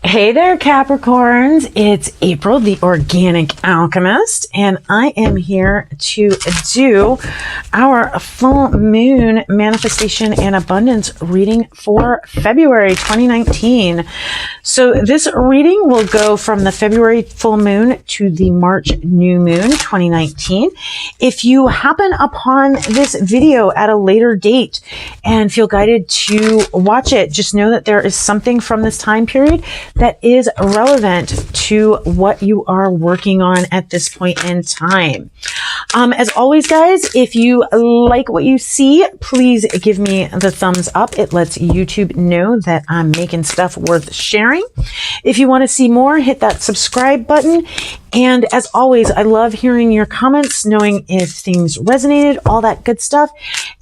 Hey there, Capricorns. It's April, the Organic Alchemist, and I am here to do our full moon manifestation and abundance reading for February 2019. So this reading will go from the February full moon to the March new moon 2019. If you happen upon this video at a later date and feel guided to watch it, just know that there is something from this time period that is relevant to what you are working on at this point in time. As always, guys, if you like what you see, please give me the thumbs up. It lets YouTube know that I'm making stuff worth sharing. If you want to see more, hit that subscribe button. And as always, I love hearing your comments, knowing if things resonated, all that good stuff.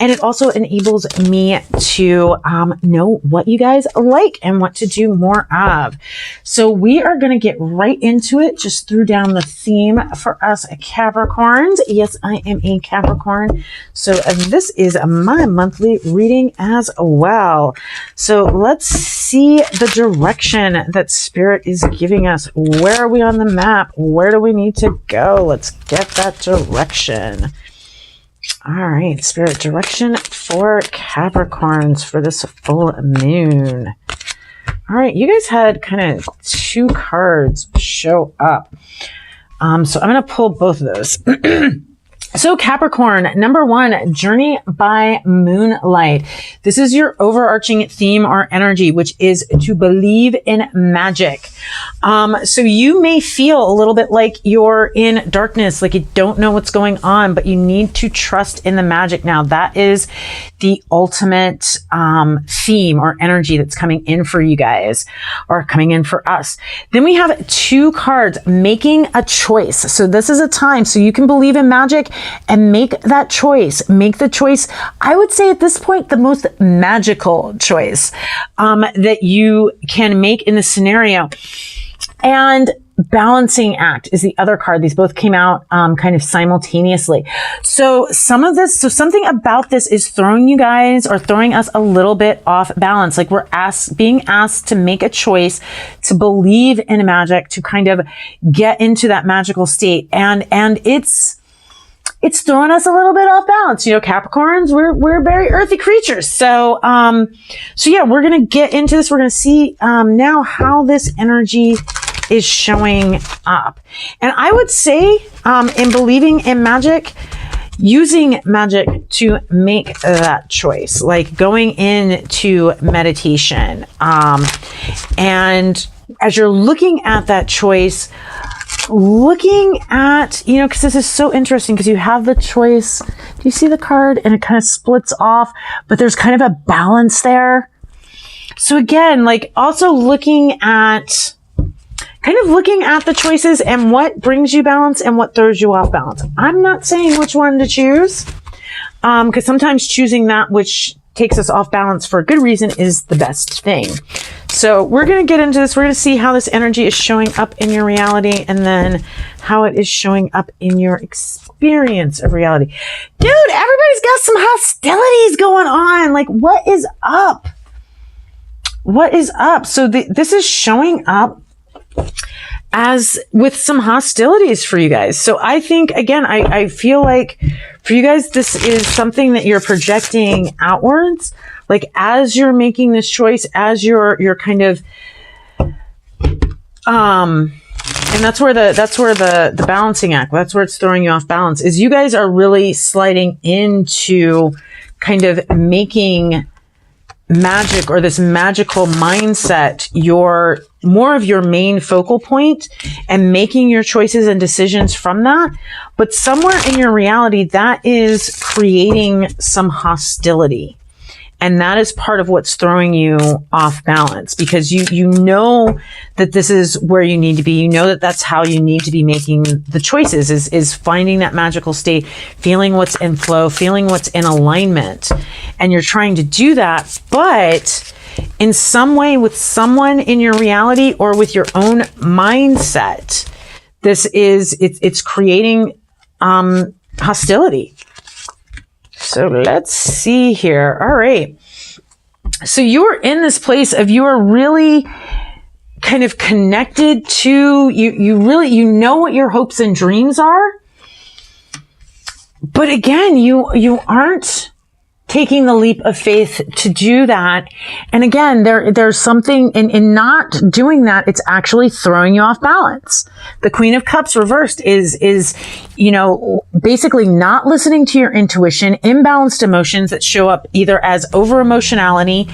And it also enables me to know what you guys like and what to do more of. So we are going to get right into it. Just threw down the theme for us Capricorns. Yes, I am a Capricorn. So this is my monthly reading as well. So let's see the direction that Spirit is giving us. Where are we on the map? Where do we need to go? Let's get that direction. All right, Spirit, direction for Capricorns for this full moon. All right, you guys had kind of two cards show up. So I'm going to pull both of those. So Capricorn, number one, Journey by Moonlight. This is your overarching theme or energy, which is to believe in magic. So you may feel a little bit like you're in darkness, like you don't know what's going on, but you need to trust in the magic now. That is the ultimate theme or energy that's coming in for you guys, or coming in for us. Then we have two cards, making a choice. So this is a time so you can believe in magic and make that choice. Make the choice, I would say at this point, the most magical choice that you can make in the scenario. And Balancing Act is the other card. These both came out kind of simultaneously. So something about this is throwing you guys or throwing us a little bit off balance. Like we're being asked to make a choice, to believe in magic, to kind of get into that magical state. And it's throwing us a little bit off balance. You know, Capricorns, we're very earthy creatures. So yeah, we're going to get into this. We're going to see now how this energy is showing up. And I would say in believing in magic, using magic to make that choice, like going into meditation. And as you're looking at that choice, looking at, you know, because this is so interesting because you have the choice. Do you see the card? And it kind of splits off, but there's kind of a balance there. So again, like also looking at the choices and what brings you balance and what throws you off balance. I'm not saying which one to choose, because sometimes choosing that which takes us off balance for a good reason is the best thing. So we're going to get into this. We're going to see how this energy is showing up in your reality and then how it is showing up in your experience of reality. Dude, everybody's got some hostilities going on. Like, what is up? What is up? So this is showing up as with some hostilities for you guys. So I think, again, I feel like for you guys, this is something that you're projecting outwards. Like as you're making this choice, as you're kind of, and that's where the balancing act, that's where it's throwing you off balance, is you guys are really sliding into kind of making magic or this magical mindset more of your main focal point and making your choices and decisions from that. But somewhere in your reality, that is creating some hostility. And that is part of what's throwing you off balance, because you know that this is where you need to be. You know that that's how you need to be making the choices, is finding that magical state, feeling what's in flow, feeling what's in alignment. And you're trying to do that, but in some way with someone in your reality or with your own mindset, it's creating hostility. So let's see here. All right. So you're in this place of you are really kind of connected to you really, you know what your hopes and dreams are. But again, you aren't taking the leap of faith to do that. And again, there's something in not doing that. It's actually throwing you off balance. The Queen of Cups reversed is, basically not listening to your intuition, imbalanced emotions that show up either as over emotionality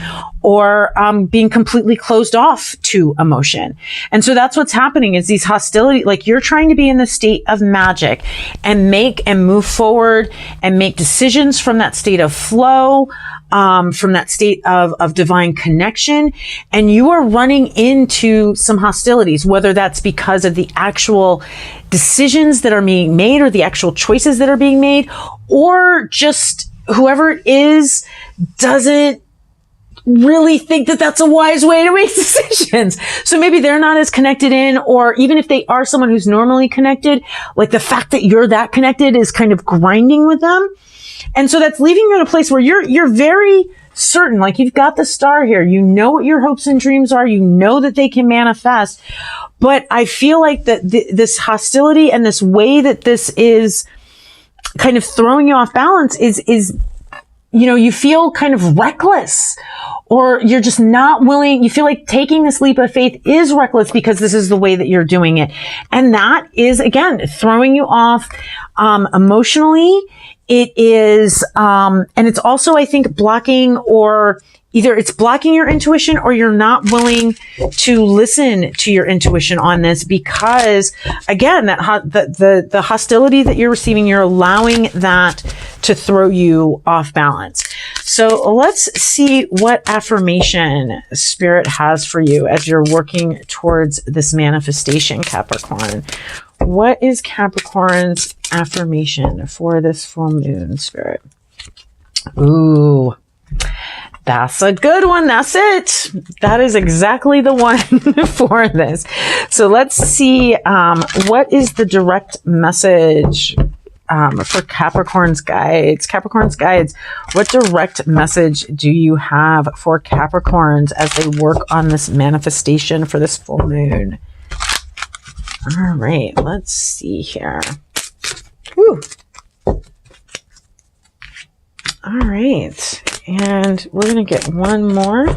or being completely closed off to emotion. And so that's what's happening is these hostility, like you're trying to be in the state of magic and make and move forward and make decisions from that state of flow, from that state of divine connection. And you are running into some hostilities, whether that's because of the actual decisions that are being made or the actual choices that are being made, or just whoever it is doesn't really think that that's a wise way to make decisions. So maybe they're not as connected in, or even if they are someone who's normally connected, like the fact that you're that connected is kind of grinding with them. And so that's leaving you in a place where you're very certain, like you've got the star here. You know what your hopes and dreams are. You know that they can manifest. But I feel like that this hostility and this way that this is kind of throwing you off balance is you feel kind of reckless, or you're just not willing. You feel like taking this leap of faith is reckless because this is the way that you're doing it. And that is, again, throwing you off, emotionally. It is, and it's also, I think, blocking, or either it's blocking your intuition or you're not willing to listen to your intuition on this because, again, the hostility that you're receiving, you're allowing that to throw you off balance. So let's see what affirmation Spirit has for you as you're working towards this manifestation, Capricorn. What is Capricorn's affirmation for this full moon, Spirit? Ooh, that's a good one. That's it. That is exactly the one for this. So let's see, what is the direct message for Capricorn's guides? Capricorn's guides, what direct message do you have for Capricorns as they work on this manifestation for this full moon? All right, let's see here. Whew. All right, and we're going to get one more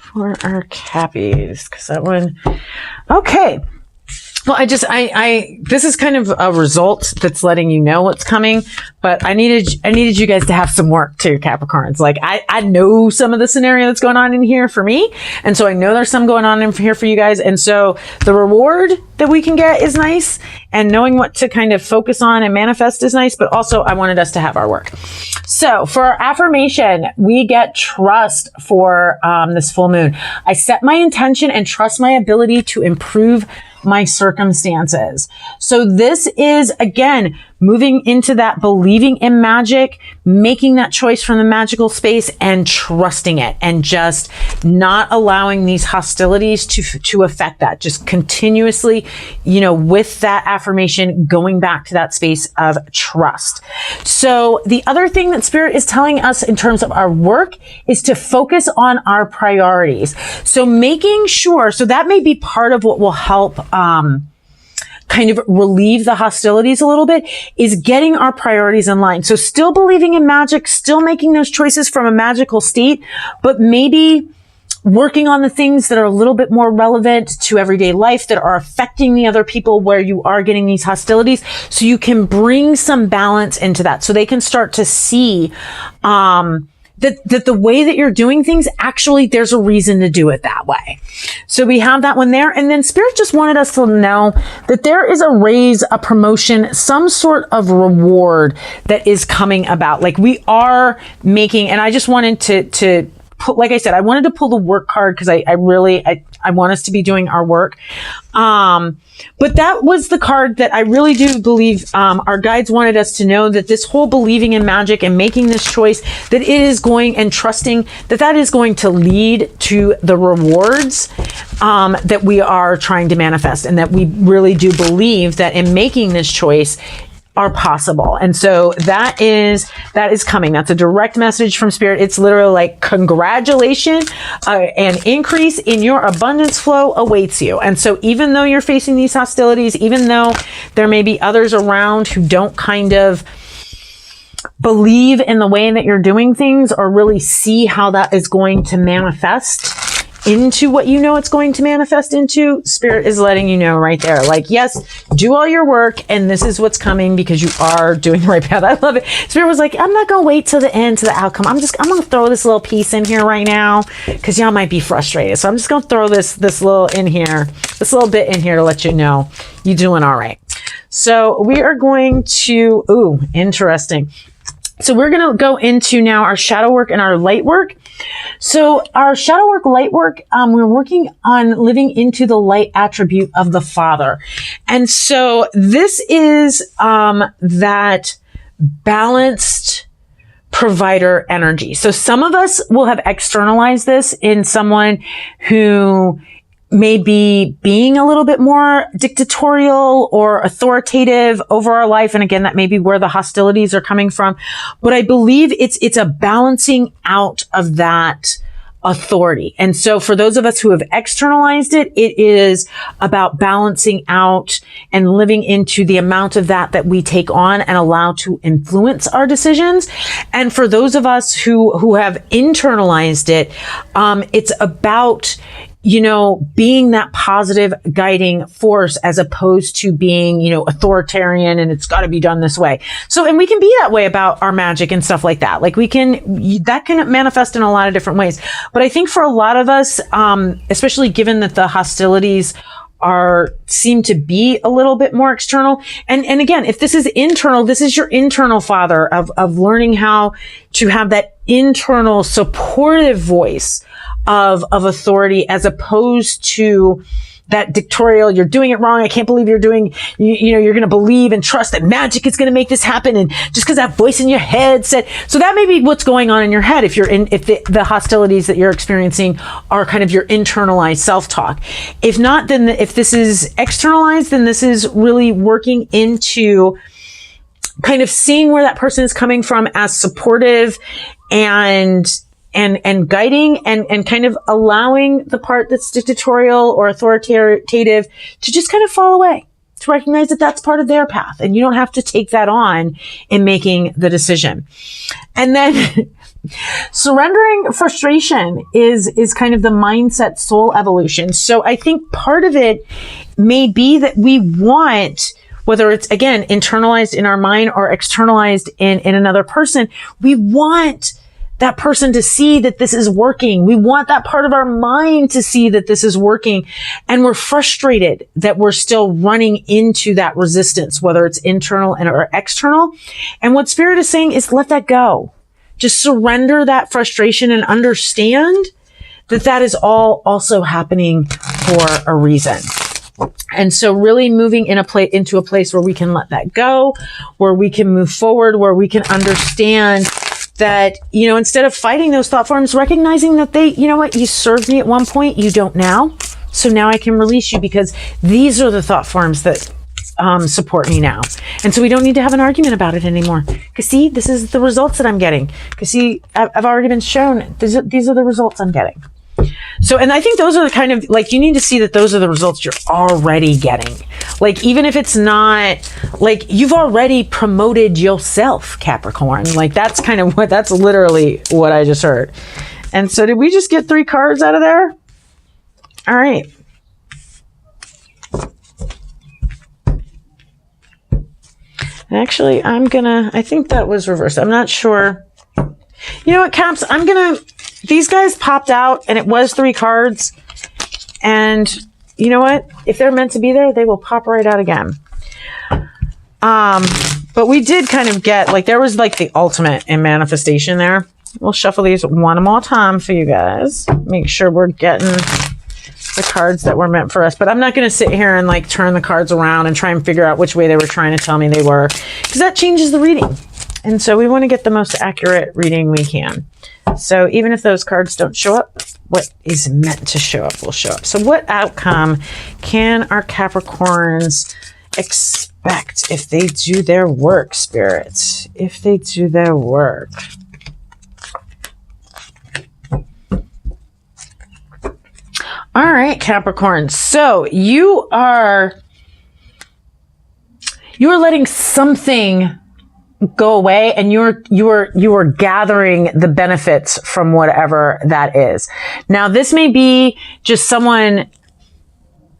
for our Cappies, because that one, okay. Well, this is kind of a result that's letting you know what's coming, but I needed you guys to have some work too, Capricorns. Like I know some of the scenario that's going on in here for me. And so I know there's some going on in here for you guys. And so the reward that we can get is nice, and knowing what to kind of focus on and manifest is nice, but also I wanted us to have our work. So for our affirmation, we get trust for this full moon. I set my intention and trust my ability to improve my circumstances. So this is, again, moving into that believing in magic, making that choice from the magical space and trusting it, and just not allowing these hostilities to affect that. Just continuously, with that affirmation, going back to that space of trust. So the other thing that Spirit is telling us in terms of our work is to focus on our priorities. So making sure, so that may be part of what will help, kind of relieve the hostilities a little bit, is getting our priorities in line. So still believing in magic, still making those choices from a magical state, but maybe working on the things that are a little bit more relevant to everyday life, that are affecting the other people where you are getting these hostilities, so you can bring some balance into that, so they can start to see, that the way that you're doing things, actually, there's a reason to do it that way. So we have that one there. And then Spirit just wanted us to know that there is a raise, a promotion, some sort of reward that is coming about. Like we are making, and I just wanted to put, like I said, I wanted to pull the work card because I want us to be doing our work. But that was the card that I really do believe, our guides wanted us to know, that this whole believing in magic and making this choice, that it is going, and trusting that is going to lead to the rewards, that we are trying to manifest. And that we really do believe that in making this choice, are possible. And so that is coming. That's a direct message from Spirit. It's literally like, congratulations, an increase in your abundance flow awaits you. And so even though you're facing these hostilities, even though there may be others around who don't kind of believe in the way that you're doing things or really see how that is going to manifest into what you know it's going to manifest into, Spirit is letting you know right there. Like, yes, do all your work, and this is what's coming because you are doing the right path. I love it. Spirit was like, I'm not going to wait till the end, to the outcome. I'm going to throw this little piece in here right now because y'all might be frustrated. So I'm just going to throw this little in here, this little bit in here to let you know you're doing all right. So we are going to, ooh, interesting. So we're going to go into now our shadow work and our light work. So our shadow work, light work, we're working on living into the light attribute of the Father. And so this is that balanced provider energy. So some of us will have externalized this in someone who may be being a little bit more dictatorial or authoritative over our life. And again, that may be where the hostilities are coming from. But I believe it's a balancing out of that authority. And so for those of us who have externalized it, it is about balancing out and living into the amount of that we take on and allow to influence our decisions. And for those of us who have internalized it, it's about, you know, being that positive guiding force as opposed to being, you know, authoritarian and it's got to be done this way. So, and we can be that way about our magic and stuff like that. Like that can manifest in a lot of different ways. But I think for a lot of us, especially given that the hostilities seem to be a little bit more external. And again, if this is internal, this is your internal Father of learning how to have that internal supportive voice of authority as opposed to that dictatorial, you're doing it wrong. I can't believe you're doing, you know, you're going to believe and trust that magic is going to make this happen. And just because that voice in your head said, so that may be what's going on in your head. If the hostilities that you're experiencing are kind of your internalized self-talk. If not, then if this is externalized, then this is really working into kind of seeing where that person is coming from as supportive and guiding and kind of allowing the part that's dictatorial or authoritative to just kind of fall away, to recognize that that's part of their path and you don't have to take that on in making the decision. And then surrendering frustration is kind of the mindset soul evolution. So I think part of it may be that we want, whether it's, again, internalized in our mind or externalized in another person, we want that person to see that this is working. We want that part of our mind to see that this is working. And we're frustrated that we're still running into that resistance, whether it's internal or external. And what Spirit is saying is let that go. Just surrender that frustration and understand that that is all also happening for a reason. And so really moving into a place where we can let that go, where we can move forward, where we can understand that, you know, instead of fighting those thought forms, recognizing that they, you know what, you served me at one point, you don't now. So now I can release you because these are the thought forms that support me now. And so we don't need to have an argument about it anymore. Because see, this is the results that I'm getting. Because see, I've already been shown, these are the results I'm getting. So, and I think those are the kind of, like, you need to see that those are the results you're already getting. Like, even if it's not, like, you've already promoted yourself, Capricorn. Like, that's kind of that's literally what I just heard. And so did we just get 3 cards out of there? All right. Actually, I think that was reversed. I'm not sure. You know what, Caps? These guys popped out and it was 3 cards. And you know what? If they're meant to be there, they will pop right out again. But we did kind of get, like, there was like the ultimate in manifestation there. We'll shuffle these one more time for you guys. Make sure we're getting the cards that were meant for us. But I'm not going to sit here and like turn the cards around and try and figure out which way they were trying to tell me they were, because that changes the reading. And so we want to get the most accurate reading we can. So even if those cards don't show up, what is meant to show up will show up. So what outcome can our Capricorns expect if they do their work, Spirit? If they do their work. All right, Capricorn. So you are letting something go away, and you are gathering the benefits from whatever that is. Now, this may be just someone.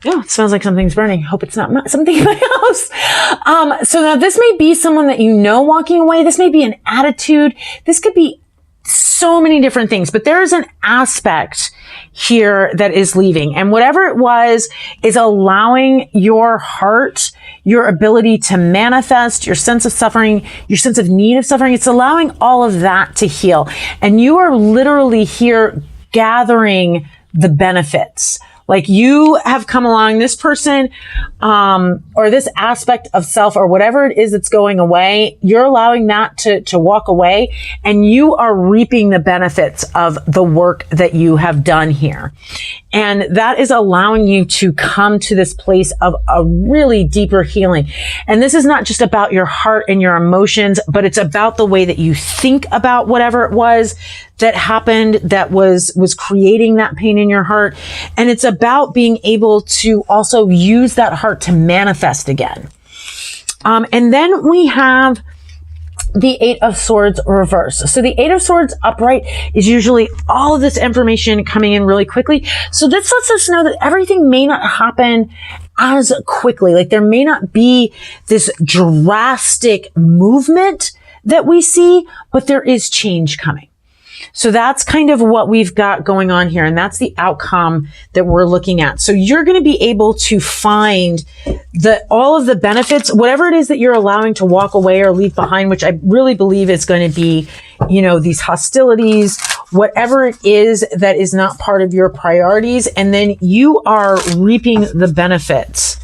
Oh, it smells like something's burning. Hope it's not something in my house. So now this may be someone that you know walking away. This may be an attitude. This could be so many different things, but there is an aspect here that is leaving. And whatever it was is allowing your heart, your ability to manifest, your sense of suffering, your sense of need of suffering. It's allowing all of that to heal. And you are literally here gathering the benefits. Like you have come along, this person, or this aspect of self or whatever it is that's going away, you're allowing that to walk away, and you are reaping the benefits of the work that you have done here. And that is allowing you to come to this place of a really deeper healing. And this is not just about your heart and your emotions, but it's about the way that you think about whatever it was that happened that was creating that pain in your heart. And it's about being able to also use that heart to manifest again. And then we have the Eight of Swords reverse. So the Eight of Swords upright is usually all of this information coming in really quickly. So this lets us know that everything may not happen as quickly. Like there may not be this drastic movement that we see, but there is change coming. So that's kind of what we've got going on here. And that's the outcome that we're looking at. So you're going to be able to find all of the benefits, whatever it is that you're allowing to walk away or leave behind, which I really believe is going to be, these hostilities, whatever it is that is not part of your priorities. And then you are reaping the benefits,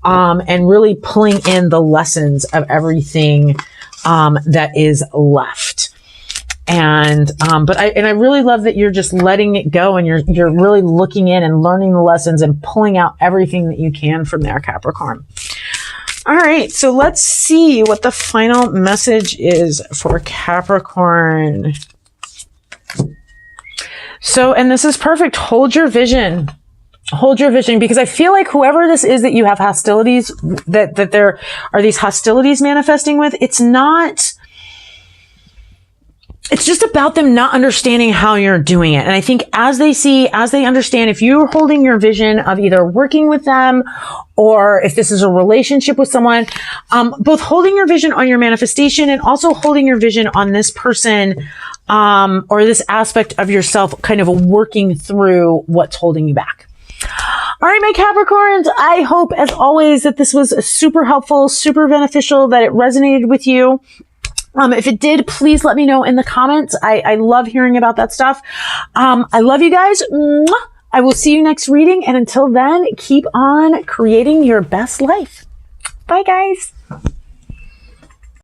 and really pulling in the lessons of everything, that is left. And, I really love that you're just letting it go, and you're really looking in and learning the lessons and pulling out everything that you can from there, Capricorn. All right. So let's see what the final message is for Capricorn. So, and this is perfect. Hold your vision. Hold your vision, because I feel like whoever this is that you have hostilities, that there are these hostilities manifesting with, it's just about them not understanding how you're doing it. And I think as they understand, if you're holding your vision of either working with them or if this is a relationship with someone, both holding your vision on your manifestation and also holding your vision on this person, or this aspect of yourself, kind of working through what's holding you back. All right, my Capricorns, I hope as always that this was super helpful, super beneficial, that it resonated with you. If it did, please let me know in the comments. I love hearing about that stuff. I love you guys. I will see you next reading. And until then, keep on creating your best life. Bye, guys.